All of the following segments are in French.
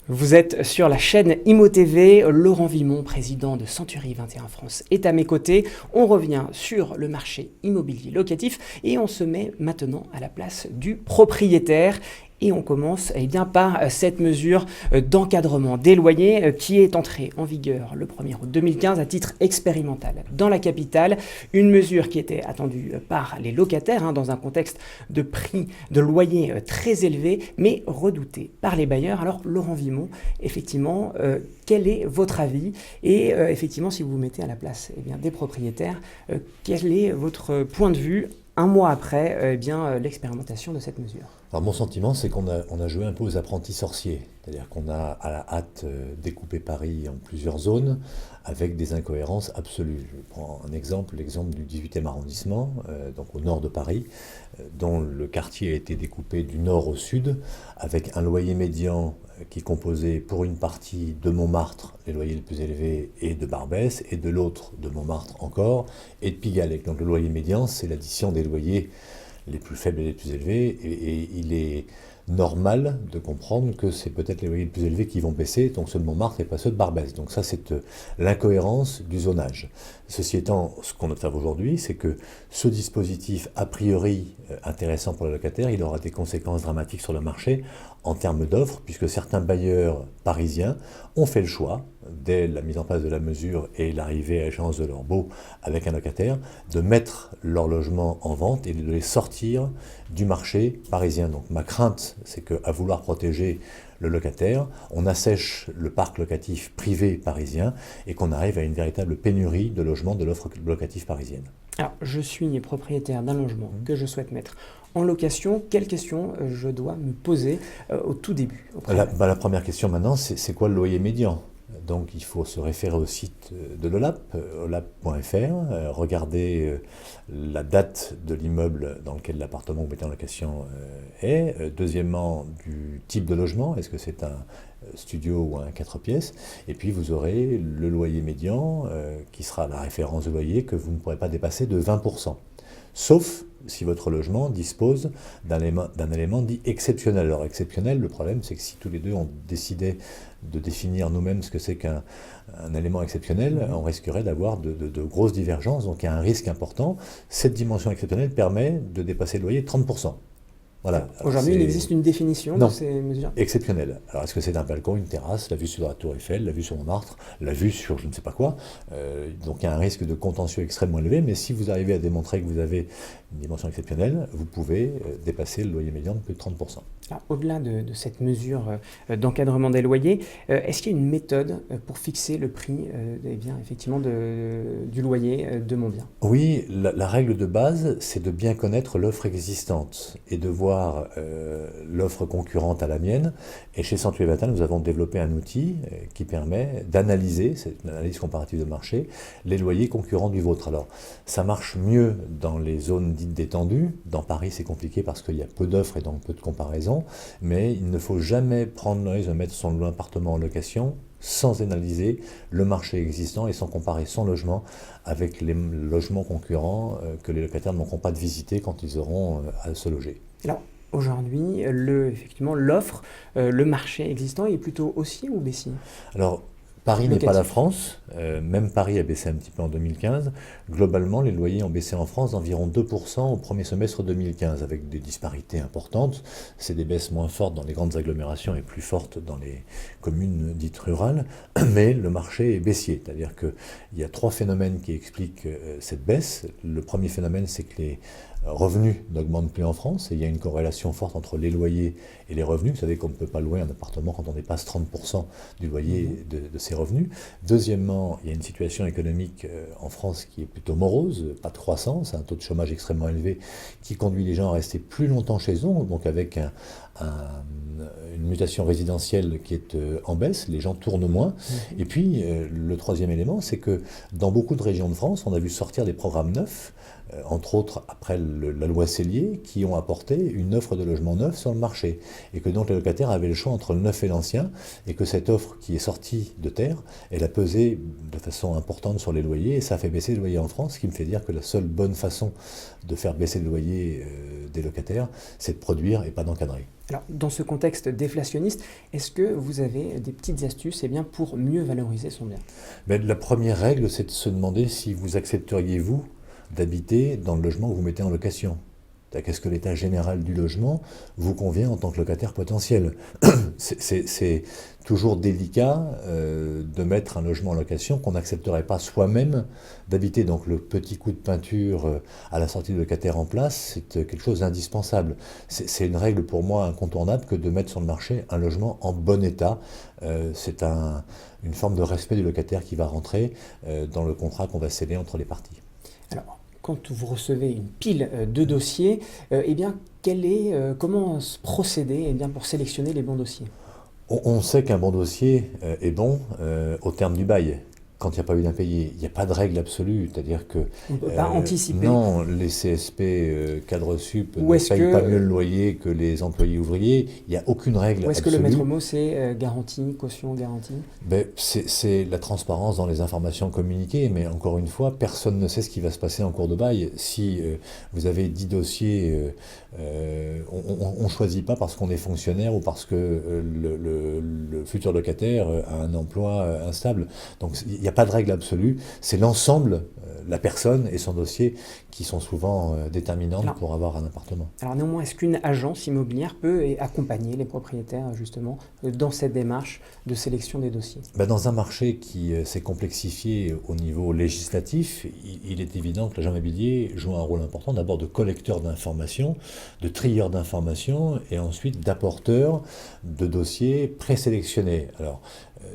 Vous êtes sur la chaîne Imo TV, Laurent Vimont, président de Century 21 France, est à mes côtés. On revient sur le marché immobilier locatif et on se met maintenant à la place du propriétaire. Et on commence par cette mesure d'encadrement des loyers qui est entrée en vigueur le 1er août 2015 à titre expérimental dans la capitale. Une mesure qui était attendue par les locataires dans un contexte de prix de loyer très élevé, mais redouté par les bailleurs. Alors Laurent Vimont, effectivement, quel est votre avis? Et effectivement, si vous vous mettez à la place des propriétaires, quel est votre point de vue un mois après l'expérimentation de cette mesure? Alors mon sentiment, c'est qu'on a joué un peu aux apprentis sorciers. C'est-à-dire qu'on a à la hâte découpé Paris en plusieurs zones avec des incohérences absolues. Je prends un exemple, l'exemple du 18e arrondissement, donc au nord de Paris, dont le quartier a été découpé du nord au sud, avec un loyer médian qui est composé pour une partie de Montmartre, les loyers les plus élevés, et de Barbès, et de l'autre de Montmartre encore, et de Pigalle. Donc le loyer médian, c'est l'addition des loyers les plus faibles et les plus élevés, et il est normal de comprendre que c'est peut-être les loyers les plus élevés qui vont baisser, donc ceux de Montmartre et pas ceux de Barbès. Donc ça, c'est l'incohérence du zonage. Ceci étant, ce qu'on observe aujourd'hui, c'est que ce dispositif, a priori intéressant pour le locataire, il aura des conséquences dramatiques sur le marché en termes d'offres, puisque certains bailleurs parisiens ont fait le choix, dès la mise en place de la mesure et l'arrivée à l'échéance de leur baux avec un locataire, de mettre leur logement en vente et de les sortir du marché parisien. Donc ma crainte, c'est qu'à vouloir protéger le locataire, on assèche le parc locatif privé parisien et qu'on arrive à une véritable pénurie de logements de l'offre locative parisienne. Alors, je suis propriétaire d'un logement que je souhaite mettre en location. Quelles questions je dois me poser au tout début? La première question maintenant, c'est quoi le loyer médian? Donc il faut se référer au site de l'OLAP, olap.fr, regarder la date de l'immeuble dans lequel l'appartement que vous mettez en location est. Deuxièmement, du type de logement, est-ce que c'est un studio ou un 4 pièces? Et puis vous aurez le loyer médian qui sera la référence de loyer que vous ne pourrez pas dépasser de 20%. Sauf si votre logement dispose d'un élément dit exceptionnel. Alors exceptionnel, le problème c'est que si tous les deux on décidait de définir nous-mêmes ce que c'est qu'un élément exceptionnel, on risquerait d'avoir de grosses divergences, donc il y a un risque important. Cette dimension exceptionnelle permet de dépasser le loyer de 30%. Voilà. Aujourd'hui, il existe une définition de ces mesures? Exceptionnel. Alors, est-ce que c'est un balcon, une terrasse, la vue sur la Tour Eiffel, la vue sur Montmartre, la vue sur je ne sais pas quoi? Donc, il y a un risque de contentieux extrêmement élevé, mais si vous arrivez à démontrer que vous avez une dimension exceptionnelle, vous pouvez dépasser le loyer médian de plus de 30%. Alors, au-delà de cette mesure d'encadrement des loyers, est-ce qu'il y a une méthode pour fixer le prix effectivement du loyer de mon bien? Oui, la règle de base, c'est de bien connaître l'offre existante et de voir l'offre concurrente à la mienne. Et chez Century 21, nous avons développé un outil qui permet d'analyser, c'est une analyse comparative de marché, les loyers concurrents du vôtre. Alors, ça marche mieux dans les zones dites détendues. Dans Paris, c'est compliqué parce qu'il y a peu d'offres et donc peu de comparaisons. Mais il ne faut jamais prendre le risque de mettre son appartement en location sans analyser le marché existant et sans comparer son logement avec les logements concurrents que les locataires n'auront pas de visiter quand ils auront à se loger. Alors, aujourd'hui, effectivement, l'offre, le marché existant est plutôt haussier ou baissier? Alors, Paris n'est pas la France, même Paris a baissé un petit peu en 2015. Globalement, les loyers ont baissé en France d'environ 2% au premier semestre 2015, avec des disparités importantes. C'est des baisses moins fortes dans les grandes agglomérations et plus fortes dans les communes dites rurales, mais le marché est baissier. C'est-à-dire qu'il y a trois phénomènes qui expliquent cette baisse. Le premier phénomène, c'est que les revenus n'augmentent plus en France et il y a une corrélation forte entre les loyers et les revenus. Vous savez qu'on ne peut pas louer un appartement quand on dépasse 30% du loyer de ses revenus. Deuxièmement, il y a une situation économique en France qui est plutôt morose, pas de croissance, un taux de chômage extrêmement élevé qui conduit les gens à rester plus longtemps chez eux, donc avec une mutation résidentielle qui est en baisse, les gens tournent moins. Et puis, le troisième élément, c'est que dans beaucoup de régions de France, on a vu sortir des programmes neufs, entre autres après la loi Cellier, qui ont apporté une offre de logements neufs sur le marché. Et que donc les locataires avaient le choix entre le neuf et l'ancien, et que cette offre qui est sortie de terre, elle a pesé de façon importante sur les loyers, et ça a fait baisser les loyers en France, ce qui me fait dire que la seule bonne façon de faire baisser le loyer des locataires, c'est de produire et pas d'encadrer. Alors, dans ce contexte déflationniste, est-ce que vous avez des petites astuces pour mieux valoriser son bien? Ben, la première règle, c'est de se demander si vous accepteriez, vous, d'habiter dans le logement que vous mettez en location. Qu'est-ce que l'état général du logement vous convient en tant que locataire potentiel? C'est toujours délicat de mettre un logement en location qu'on n'accepterait pas soi-même d'habiter. Donc le petit coup de peinture à la sortie du locataire en place, c'est quelque chose d'indispensable. C'est une règle pour moi incontournable que de mettre sur le marché un logement en bon état. C'est une forme de respect du locataire qui va rentrer dans le contrat qu'on va sceller entre les parties. Alors, quand vous recevez une pile de dossiers, comment procéder pour sélectionner les bons dossiers? On sait qu'un bon dossier est bon au terme du bail. Quand il n'y a pas eu d'impayé, il n'y a pas de règle absolue, c'est-à-dire que On ne peut pas anticiper. non, les CSP cadres sup Ou ne est-ce payent que- pas mieux le loyer que les employés ouvriers. Il n'y a aucune règle Ou est-ce que le absolue. maître mot, c'est garantie, caution, garantie? Ben, c'est la transparence dans les informations communiquées, mais encore une fois, personne ne sait ce qui va se passer en cours de bail. Si vous avez 10 dossiers, on ne choisit pas parce qu'on est fonctionnaire ou parce que le futur locataire a un emploi instable. Donc il n'y a pas de règle absolue, c'est l'ensemble, la personne et son dossier qui sont souvent déterminantes Alors- pour avoir un appartement. Alors néanmoins, est-ce qu'une agence immobilière peut accompagner les propriétaires justement dans cette démarche de sélection des dossiers? Ben, dans un marché qui s'est complexifié au niveau législatif, il est évident que l'agent immobilier joue un rôle important, d'abord de collecteur d'informations, de trieur d'informations et ensuite d'apporteur de dossiers présélectionnés. Alors,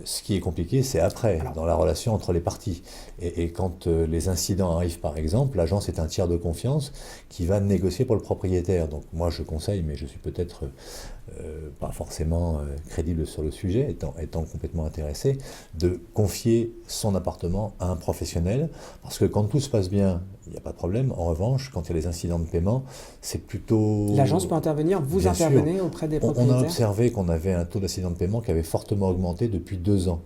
ce qui est compliqué, c'est après, dans la relation entre les parties. Et quand les incidents arrivent, par exemple, l'agence est un tiers de confiance qui va négocier pour le propriétaire. Donc moi, je conseille, mais je suis peut-être pas forcément crédible sur le sujet, étant complètement intéressé, de confier son appartement à un professionnel, parce que quand tout se passe bien, il n'y a pas de problème. En revanche, quand il y a des incidents de paiement, c'est plutôt... L'agence peut intervenir, vous Bien intervenez sûr. auprès des On a propriétaires? observé qu'on avait un taux d'accident de paiement qui avait fortement augmenté depuis 2 ans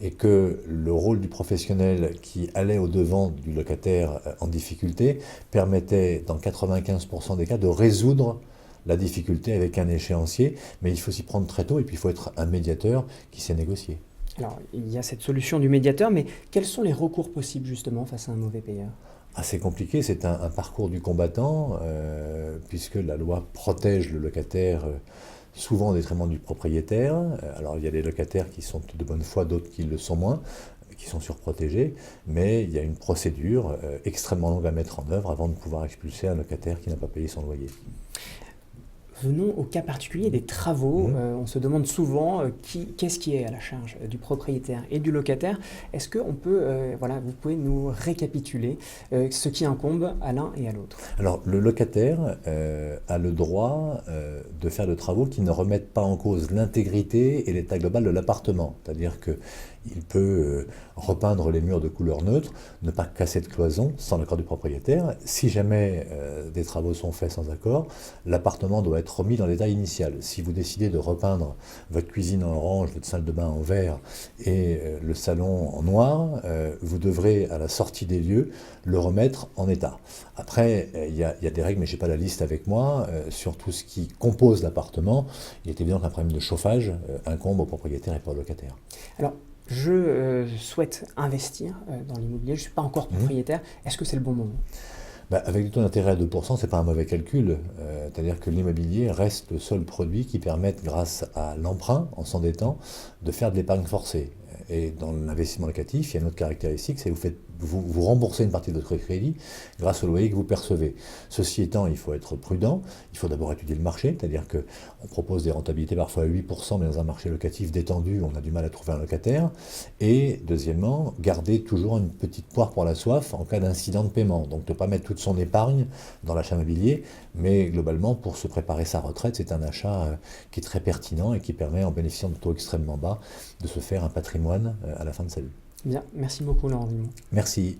et que le rôle du professionnel qui allait au-devant du locataire en difficulté permettait, dans 95% des cas, de résoudre la difficulté avec un échéancier, mais il faut s'y prendre très tôt et puis il faut être un médiateur qui sait négocier. Alors, il y a cette solution du médiateur, mais quels sont les recours possibles justement face à un mauvais payeur? Assez compliqué, c'est un parcours du combattant, puisque la loi protège le locataire souvent au détriment du propriétaire. Alors il y a des locataires qui sont de bonne foi, d'autres qui le sont moins, qui sont surprotégés, mais il y a une procédure extrêmement longue à mettre en œuvre avant de pouvoir expulser un locataire qui n'a pas payé son loyer. Venons au cas particulier des travaux. On se demande souvent qu'est-ce qui est à la charge du propriétaire et du locataire. Est-ce que vous pouvez nous récapituler ce qui incombe à l'un et à l'autre? Alors le locataire a le droit de faire de travaux qui ne remettent pas en cause l'intégrité et l'état global de l'appartement. C'est-à-dire qu'il peut repeindre les murs de couleur neutre, ne pas casser de cloison sans l'accord du propriétaire. Si jamais des travaux sont faits sans accord, l'appartement doit être remis dans l'état initial. Si vous décidez de repeindre votre cuisine en orange, votre salle de bain en vert et le salon en noir, vous devrez, à la sortie des lieux, le remettre en état. Après, il y a des règles, mais je n'ai pas la liste avec moi, sur tout ce qui compose l'appartement. Il est évident qu'un problème de chauffage incombe au propriétaire et pas au locataire. Alors, je souhaite investir dans l'immobilier, je ne suis pas encore propriétaire. Est-ce que c'est le bon moment? Avec du taux d'intérêt à 2%, ce n'est pas un mauvais calcul. C'est-à-dire que l'immobilier reste le seul produit qui permette, grâce à l'emprunt, en s'endettant, de faire de l'épargne forcée. Et dans l'investissement locatif, il y a une autre caractéristique, c'est que vous remboursez une partie de votre crédit grâce au loyer que vous percevez. Ceci étant, il faut être prudent, il faut d'abord étudier le marché, c'est-à-dire qu'on propose des rentabilités parfois à 8%, mais dans un marché locatif détendu, on a du mal à trouver un locataire. Et deuxièmement, garder toujours une petite poire pour la soif en cas d'incident de paiement. Donc ne pas mettre toute son épargne dans l'achat immobilier, mais globalement, pour se préparer sa retraite, c'est un achat qui est très pertinent et qui permet, en bénéficiant de taux extrêmement bas, de se faire un patrimoine à la fin de sa vie. Bien, merci beaucoup Laurent Vimont. Merci.